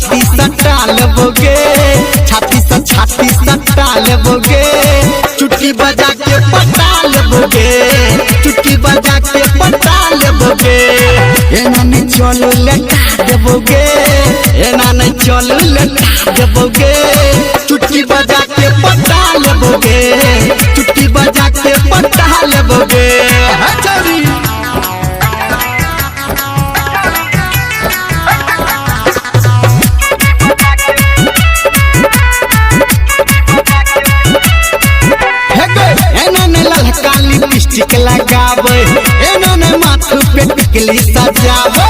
छाती सटा लेबोगे, छाती से छाती सटा लेबोगे, चुटकी बजा के पटा लेबोगे, चुटकी बजा के पटा लेबोगे। एना नहीं चलो लेटा देबोगे, एना नहीं चलो लेटा देबोगे, चुटकी बजा के पटा लेबोगे, चुटकी बजा के पटा लेबोगे। काली लिपस्टिक लगावे, इन्होंने माथे पे टिकली सजावे,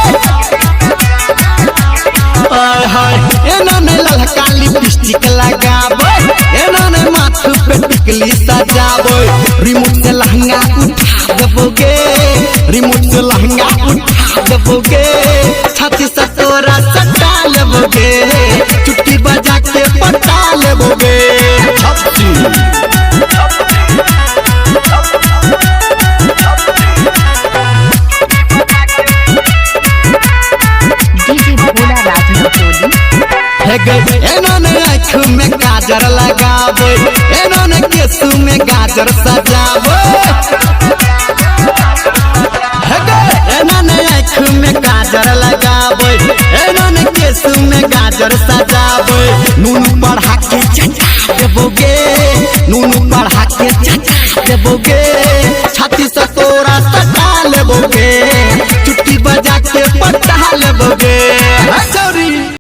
इन्होंने ललका लिपस्टिक लगावे, इन्होंने माथे पे टिकली सजावे। रिमोट से लहंगा उठा देबोगे, रिमोट से लहंगा उठा देबोगे, छाती से तोरा सटा लेबोगे, चुटकी बजा के पटा लेबोगे। इन्होंने आँख में गाजर लगावे, इन्होंने केसू में गाजर सजावे, इन्होंने आँख में गाजर लगावे, इन्होंने केसू में गाजर सजावे। नून बढ़ा के चटा देबोगे, नून बढ़ा के चटा देबोगे, छाती से तोरा सटा लेबोगे, चुटकी बजा के पटा लेबोगे।